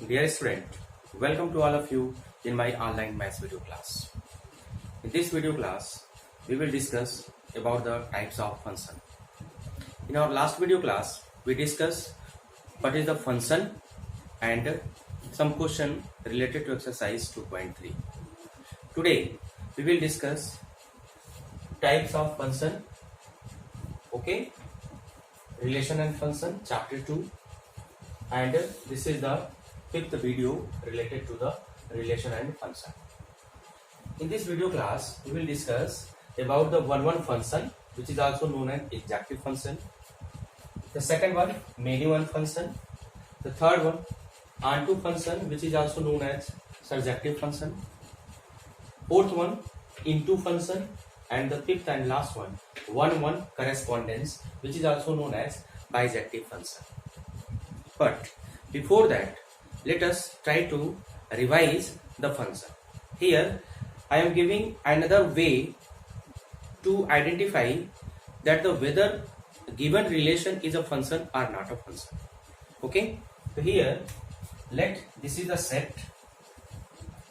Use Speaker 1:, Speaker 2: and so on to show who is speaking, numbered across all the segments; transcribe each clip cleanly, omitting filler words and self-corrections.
Speaker 1: Dear student, welcome to all of you in my online maths video class. In this video class, we will discuss about the types of function. In our last video class, we discussed what is the function and some question related to exercise 2.3. Today, we will discuss types of function, okay, relation and function, chapter 2, and this is the fifth video related to the relation and function. In this video class, we will discuss about the one function, which is also known as exactive function. The second one, many one function. The third one, onto function, which is also known as surjective function. Fourth one, into function, and the fifth and last one, one correspondence, which is also known as bijective function. But before that, let us try to revise the function. Here I am giving another way to identify that the whether given relation is a function or not a function. Okay, so here this is the set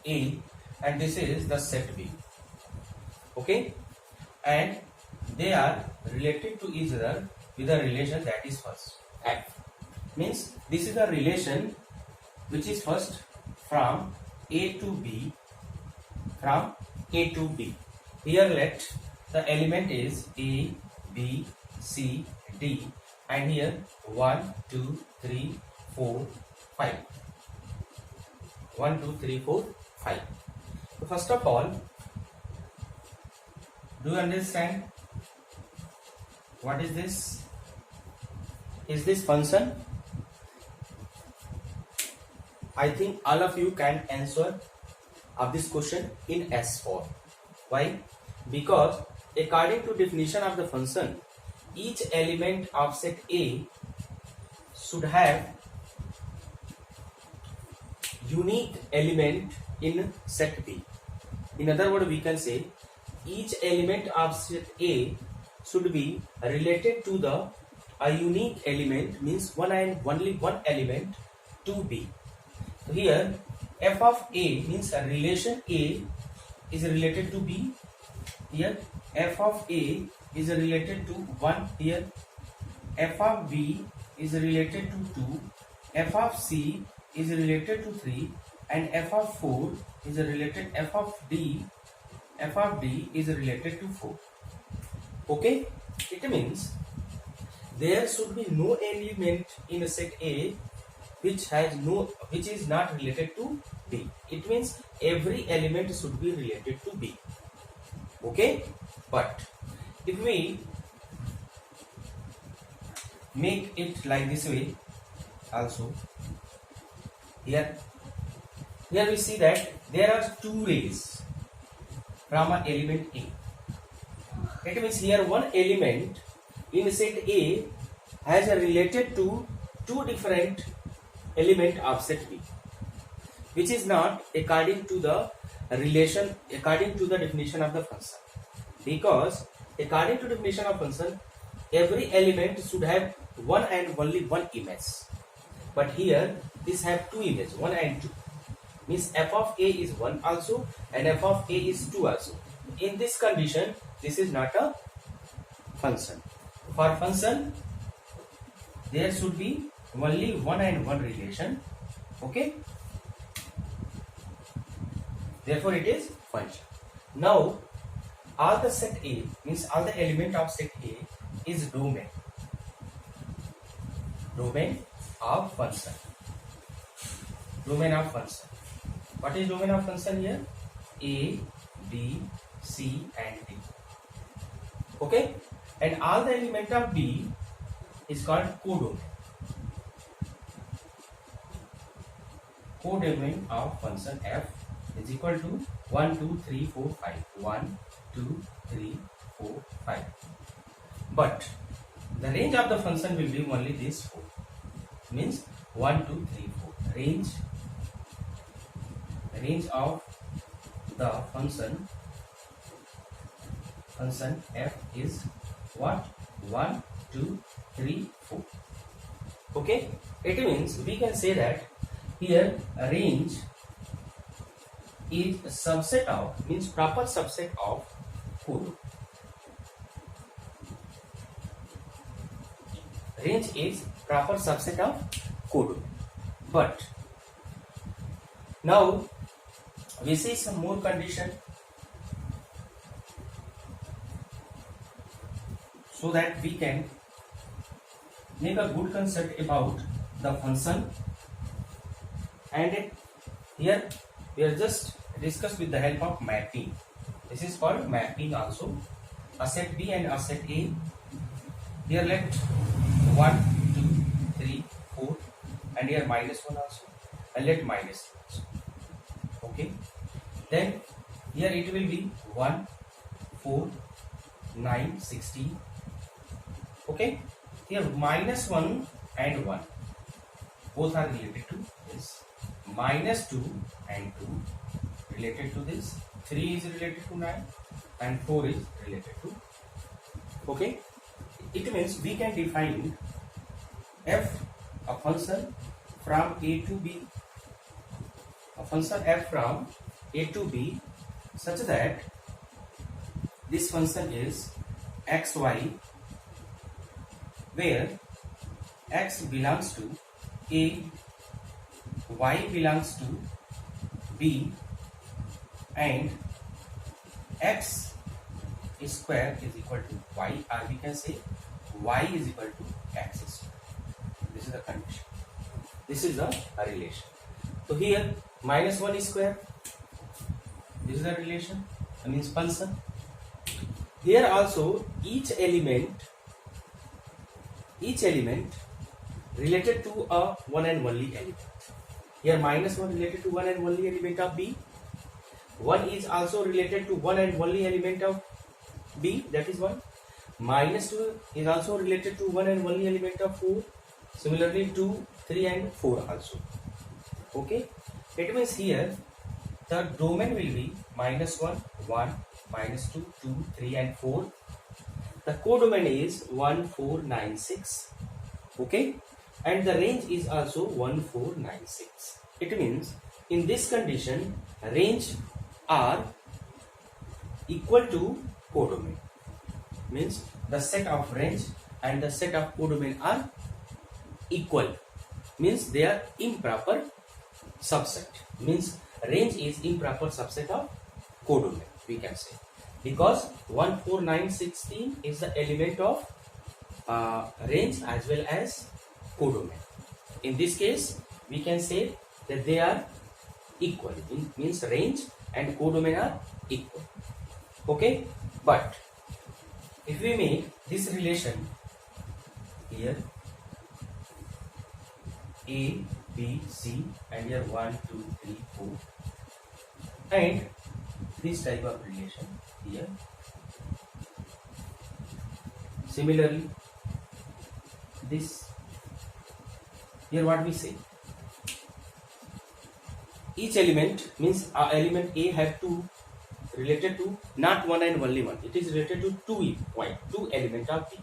Speaker 1: A and this is the set B. Okay, and they are related to each other with a relation that is first F. Means this is a relation which is first from A to B, from A to B. Here let the element is A, B, C, D, and here 1, 2, 3, 4, 5. 1, 2, 3, 4, 5. So first of all, do you understand what is this? Is this function? I think all of you can answer of this question in S form. Why? Because according to definition of the function, each element of set A should have unique element in set B. In other words, we can say each element of set A should be related to a unique element, means one and only one element to B. So here f of A means a relation A is related to B. Here f of A is related to 1. Here f of B is related to 2. F of C is related to 3, and f of 4 is related f of D is related to 4. Okay, it means there should be no element in a set A which is not related to B. It means every element should be related to B. Okay, but if we make it like this way also, here we see that there are two rays from an element A. It means here one element in set A has a related to two different element of set B, which is not according to the relation, according to the definition of the function. Because according to definition of function, every element should have one and only one image. But here this have two images, 1 and 2. Means f of A is 1 also and f of A is 2 also. In this condition, this is not a function. For function, there should be only one and one relation. Okay, therefore it is function. Now all the set A means all the element of set A is domain of function. Domain of function. What is domain of function here? A, B, C and D. Okay, and all the element of B is called codomain. Codomain of function f is equal to 1, 2, 3, 4, 5. 1, 2, 3, 4, 5. But the range of the function will be only this 4. Means 1, 2, 3, 4. Range of the function f is what? 1, 2, 3, 4. Okay, it means we can say that here range is a subset of, means proper subset of codomain. Range is proper subset of codomain. But now we see some more condition so that we can make a good concept about the function. And here we are just discuss with the help of mapping. This is called mapping also. A set B and a set A. Here let 1, 2, 3, 4, and here -1 also, and let -2 also. Okay. Then here it will be 1, 4, 9, 16. Okay. Here -1 and 1 both are related to this. -2 and 2 related to this. 3 is related to 9 and 4 is related to. Okay. It means we can define f, a function from a to b, a function f from a to b, such that this function is xy, where x belongs to a, y belongs to b, and x square is equal to y, or we can say y is equal to x square. This is the condition. This is the relation. So here -1 square, this is the relation, that means function. Here also each element related to a one and only element. Here -1 related to one and only element of b. 1 is also related to one and only element of b, that is 1. -2 is also related to one and only element of 4. Similarly 2, 3 and 4 also. Okay. It means here the domain will be -1, 1, -2, 2, 3 and 4. The codomain is 1, 4, 9, 6. Okay. And the range is also 1, 4, 9, 6. It means in this condition range are equal to codomain. Means the set of range and the set of codomain are equal. Means they are improper subset. Means range is improper subset of codomain, we can say, because 1, 4, 9, 16 is the element of range as well as codomain. In this case we can say that they are equal. Means range and codomain are equal. Okay. But if we make this relation here A, B, C, and here 1, 2, 3, 4, and this type of relation here. Similarly, this here what we say, each element means element A have two related to not one and only one. It is related to two element of B.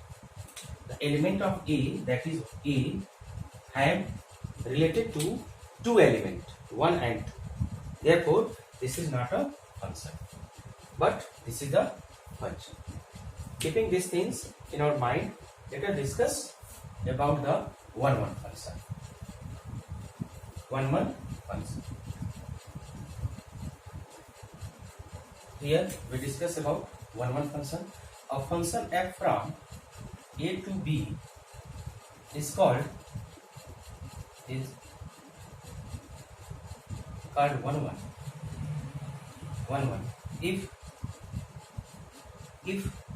Speaker 1: The element of A, that is A, have related to two element 1 and 2. Therefore, this is not a function, but this is a function. Keeping these things in our mind, let us discuss about the 1-1 function. 1-1 function. Here we discuss about 1-1 function. A function f from a to b is called 1-1. 1-1. If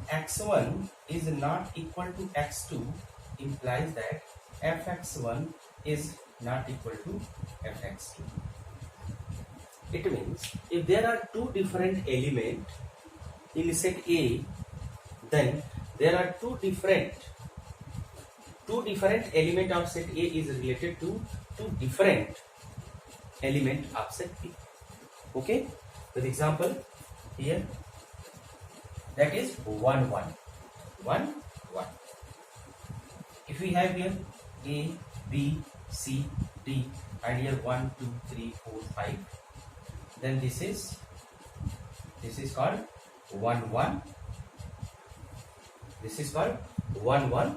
Speaker 1: x1 is not equal to x2, implies that fx1 is not equal to fx2. It means if there are two different elements in set A, then there are two different element of set A is related to two different element of set B. Okay. For example, here that is 1-1. 1-1. If we have here A, B, C, D, and here 1, 2, 3, 4, 5. Then this is called 1 1. This is called 1 1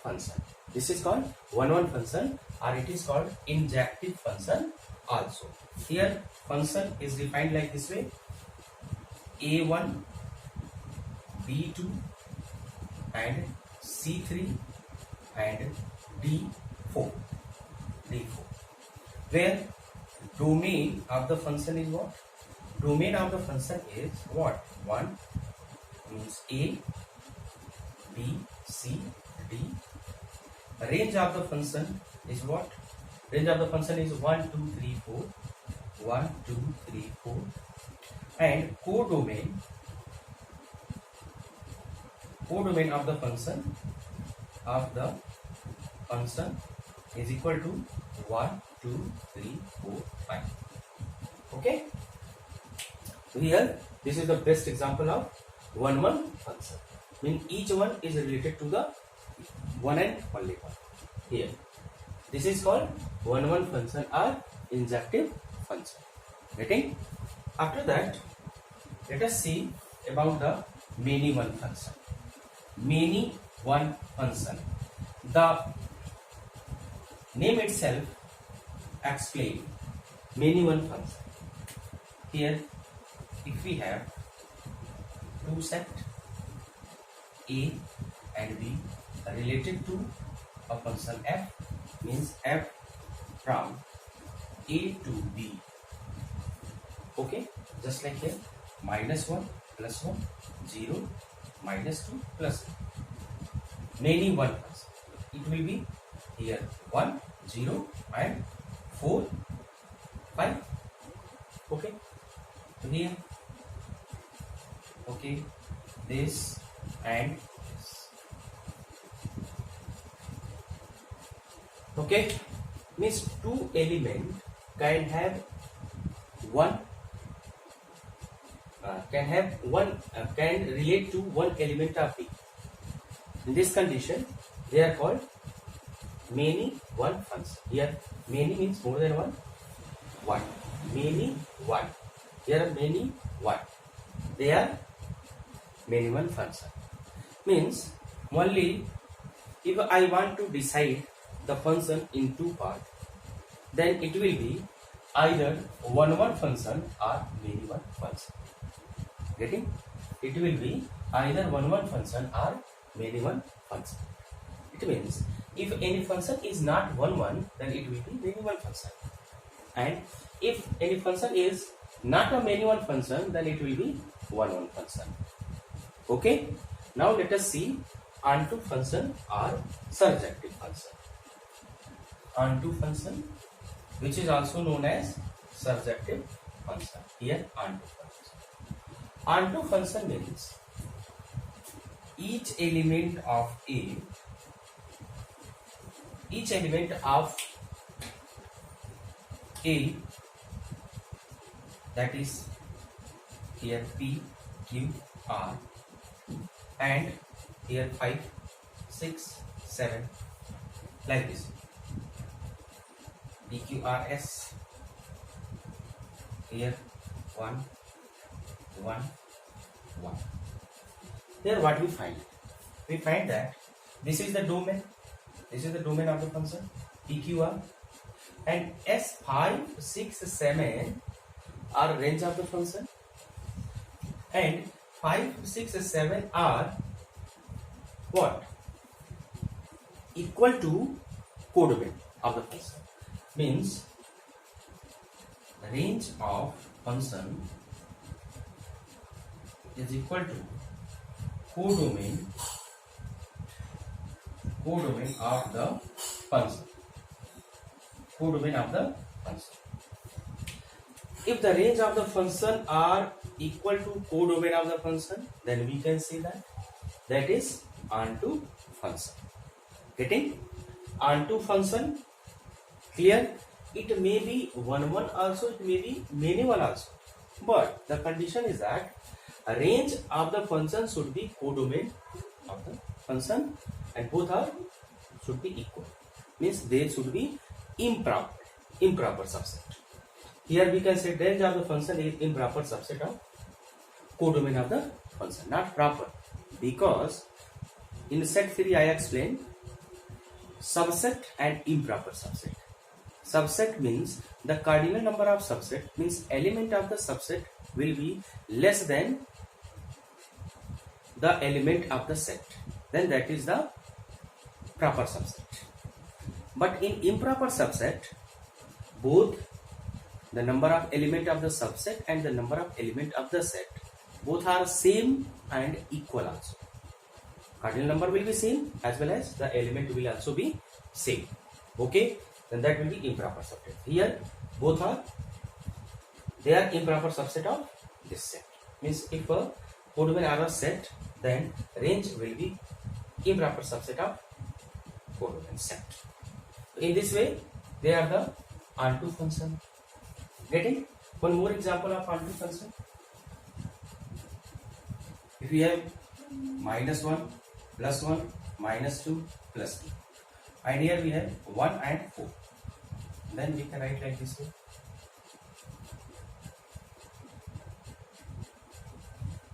Speaker 1: function. This is called 1 1 function, or it is called injective function also. Here function is defined like this way: A1, B2, and C3 and D4. Where domain of the function is what? Domain of the function is what? 1 means A, B, C, D. Range of the function is what? Range of the function is 1, 2, 3, 4. 1, 2, 3, 4. And codomain of the function is equal to 1, 2, 3, 4, 5. Okay. So here this is the best example of 1 1 function. Mean each one is related to the one and only one. Here this is called 1 1 function or injective function. Getting? After that, let us see about the many one function. Many one function. The name itself explains many one function. Here, if we have two sets A and B related to a function f, means f from A to B. Okay, just like here, -1 + 1, 0, -2 + 1. Many one function. It will be here 1, 0 and 4, 5. Okay, so here, okay, this and this. Okay, means two elements can have one can relate to one element of B. In this condition, they are called many one function. Here, many means more than one. One, many one. Here are many one. They are many one function. Means only if I want to decide the function in two parts, then it will be either 1 1 function or many one function. Getting? It will be either 1 1 function or many one function. It means if any function is not 1 1, then it will be many one function. And if any function is not a many one function, then it will be 1 1 function. Okay? Now let us see onto function or surjective function. Onto function, which is also known as surjective function. Here onto function. Onto function means each element of A, that is here P, Q, R, and here 5, 6, 7, like this. P, Q, R, S. Here 1, 1, 1. Here what we find? We find that this is the domain. This is the domain of the function PQR, and S5, 6, 7 are range of the function, and 5, 6, 7 are what? Equal to codomain of the function. Means the range of function is equal to codomain of the function. Codomain of the function. If the range of the function are equal to codomain of the function, then we can say that is onto function. Getting? Onto function. Clear? It may be 1 1 also, it may be many one also. But the condition is that a range of the function should be codomain of the function, and both should be equal. Means they should be improper subset. Here we can say range of the function is improper subset of codomain of the function, not proper, because in set theory I explained subset and improper subset. Subset means the cardinal number of subset, means element of the subset will be less than the element of the set, then that is the proper subset. But in improper subset, both the number of element of the subset and the number of element of the set both are same and equal also. Cardinal number will be same as well as the element will also be same. Okay, then that will be improper subset. Here both are, they are improper subset of this set. Means if a codomain are a set, then range will be improper subset of codomain set. In this way, they are the onto function. Getting one more example of onto function. If we have -1, +1, -2, +2, and here we have 1 and 4, then we can write like this way.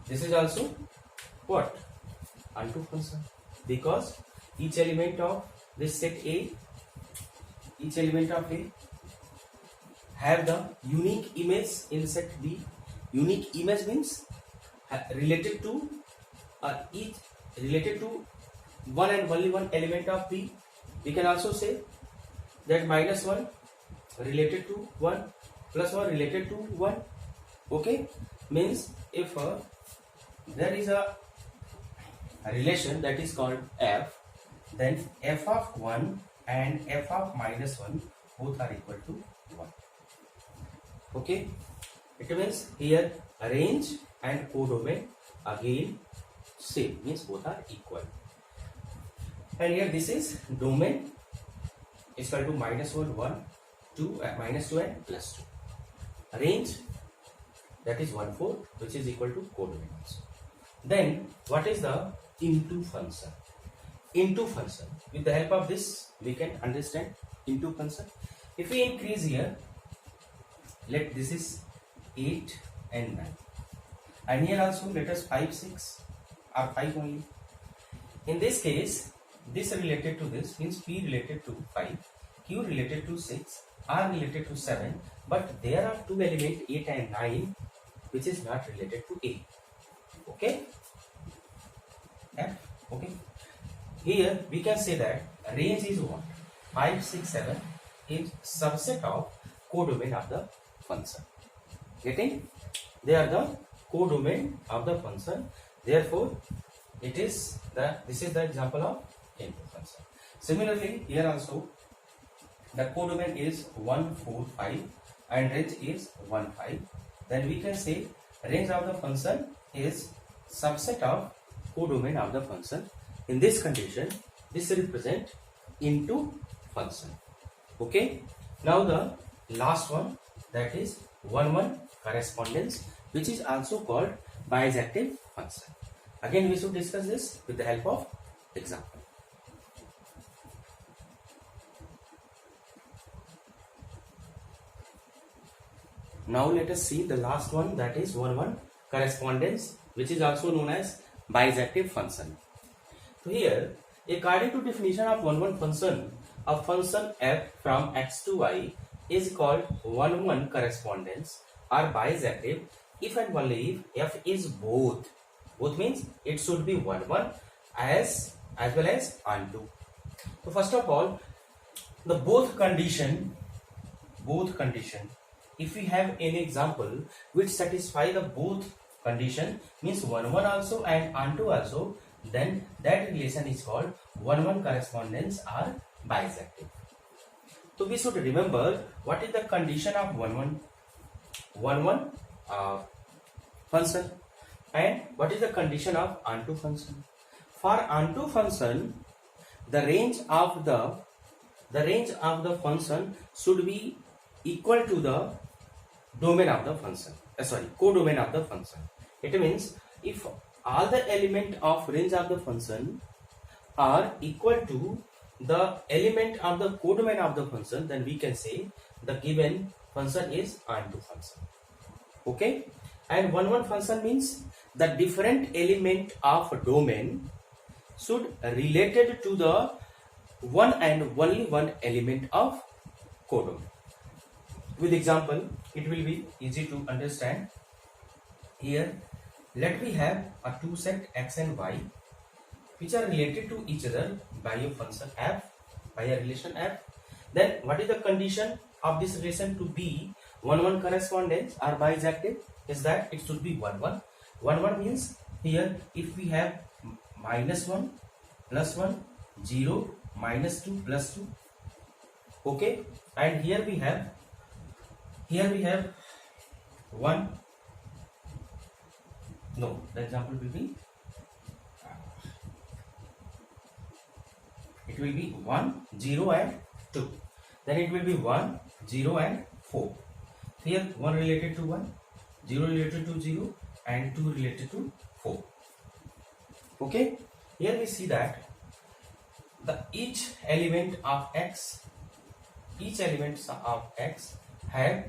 Speaker 1: This is also what? Onto function, because each element of this set A, each element of A have the unique image in set B. Unique image means related to each, related to one and only one element of B. We can also say that -1 related to 1, +1 related to 1. Okay, means if there is a relation that is called F, then f of 1 and f of -1 both are equal to 1. Okay, it means here range and codomain again same, means both are equal. And here this is domain is equal to -1, 1, 2, -2 and +2. Range, that is 1, 4, which is equal to codomain also. Then what is the into function? Into function, with the help of this we can understand into function. If we increase here, let this is 8 and 9, and here also let us 5, 6 or 5 only. In this case, this related to this means P related to 5, Q related to 6, R related to 7, but there are two elements 8 and 9 which is not related to A. Okay, F. Okay, here we can say that range is what? 5, 6, 7 is subset of codomain of the function. Getting? They are the codomain of the function. Therefore, it is the, this is the example of into function. Similarly, here also the codomain is 1, 4, 5 and range is 1, 5. Then we can say range of the function is subset of codomain of the function. In this condition, this represent into function. Okay. Now the last one, that is 1-1 correspondence, which is also called bijective function. Again, we should discuss this with the help of example. Now let us see the last one, that is 1-1 correspondence, which is also known as bijective function. So here, according to definition of 1-1 function, a function f from x to y is called 1-1 correspondence or bijective if and only if f is both. Both means it should be 1-1 as well as onto. So first of all, the both condition, if we have any example which satisfy the both condition, means 1-1 also and onto also, then that relation is called 1-1 correspondence or bijective. So we should remember what is the condition of 1-1 function and what is the condition of onto function. For onto function, the range of the function should be equal to the domain of the function. Codomain of the function. It means if all the element of range of the function are equal to the element of the codomain of the function, then we can say the given function is onto function. Okay, and one function means the different element of domain should related to the one and only one element of codomain. With example, it will be easy to understand. Here, let me have a two set x and y which are related to each other by a function f, by a relation f. Then what is the condition of this relation to be 1-1 correspondence or bisected? Is that it should be 1-1. 1-1 means here if we have -1 plus 1, 0, -2 plus 2. Okay, and here we have 1. No, the example will be it will be 1, 0 and 2. Then it will be 1, 0 and 4. Here 1 related to 1, 0 related to 0 and 2 related to 4. Okay, here we see that each element of x have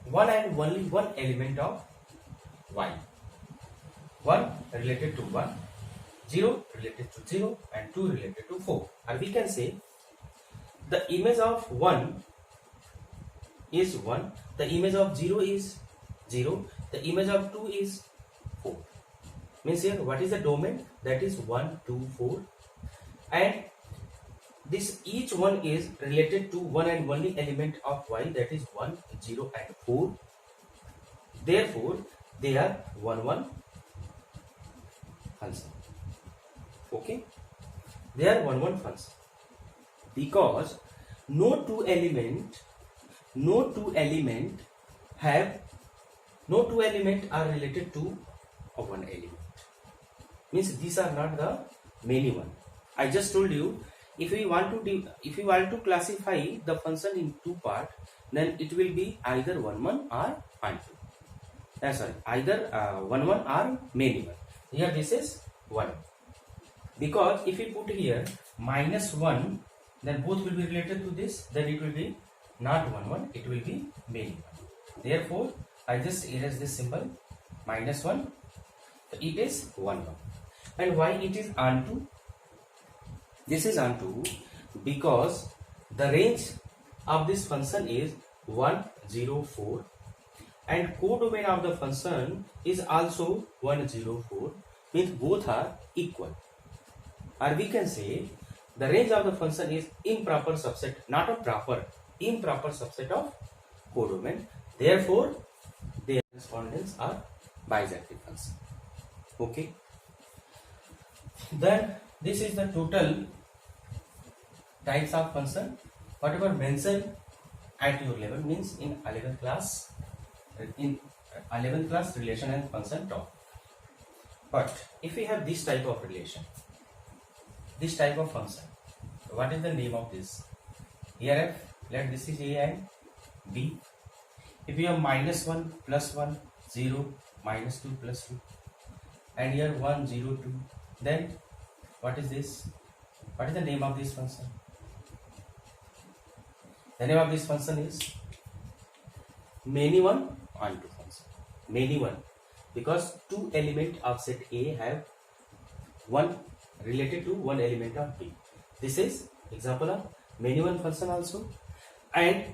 Speaker 1: one and only one element of y. 1 related to 1, 0 related to 0 and 2 related to 4. Or we can say the image of 1 is 1, the image of 0 is 0, the image of 2 is 4. Means here what is the domain? That is 1, 2, 4, and this each one is related to one and only element of y, that is 1, 0 and 4. Therefore they are 1-1 function. Okay, they are 1-1 function because no two element are related to a one element. Means these are not the many one. I just told you, if we want to classify the function in two part, then it will be either 1-1 or onto. Either 1-1 or many one. Here this is 1, because if we put here -1, then both will be related to this, then it will be not 1-1, it will be many one. Therefore I just erase this symbol -1, so it is 1-1. And why it is onto? This is onto because the range of this function is 1, 0, 4, and codomain of the function is also 1, 0, 4, means both are equal. Or we can say the range of the function is improper subset, not a proper, improper subset of codomain. Therefore their correspondence are bisected function. Okay, then this is the total types of function whatever mentioned at your level, means in 11th class relation and function talk. But if we have this type of relation, this type of function, what is the name of this? Here f, let this is a and b. If we have -1 plus 1, 0, -2 plus 2, and here 1, 0, 2, then what is this? What is the name of this function? The name of this function is many one onto function. Many one, because two element of set A have one related to one element of B. This is example of many one function also, and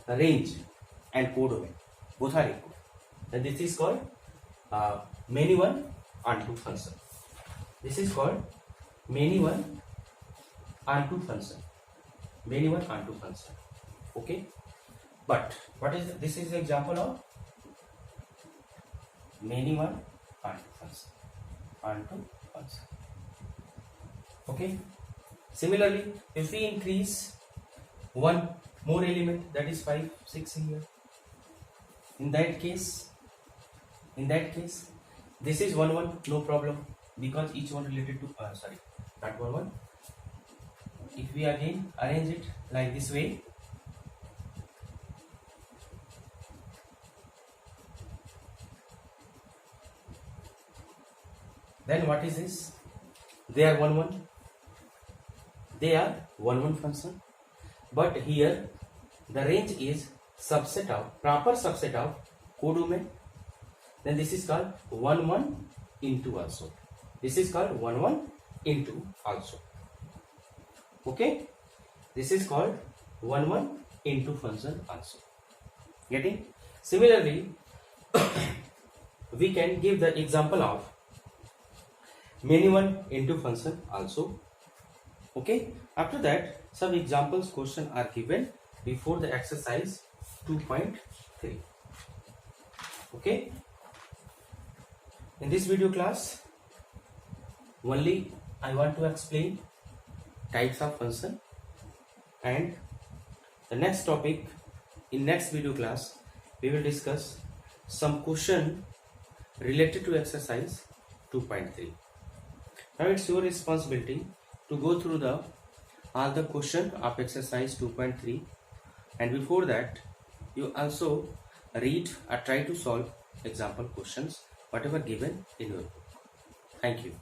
Speaker 1: range and codomain both are equal, and this is called many one onto function. This is called many one onto function. Many one onto function. Okay, but what is this is example of many one onto function. Onto function. Okay. Similarly, if we increase one more element, that is 5, 6 here. In that case, this is 1-1, no problem, because each one related to not 1-1. If we again arrange it like this way, then what is this? They are 1-1. they are one function, but here the range is subset of proper subset of codomain. Then this is called 1 into also. This is called 1 into also. Okay, this is called 1 into function also. Getting? Similarly, we can give the example of many one into function also. Okay, after that some examples question are given before the exercise 2.3. Okay, in this video class only I want to explain types of function, and the next topic in next video class we will discuss some question related to exercise 2.3. Now it's your responsibility to go through all the question of exercise 2.3, and before that you also read or try to solve example questions whatever given in your book. Thank you.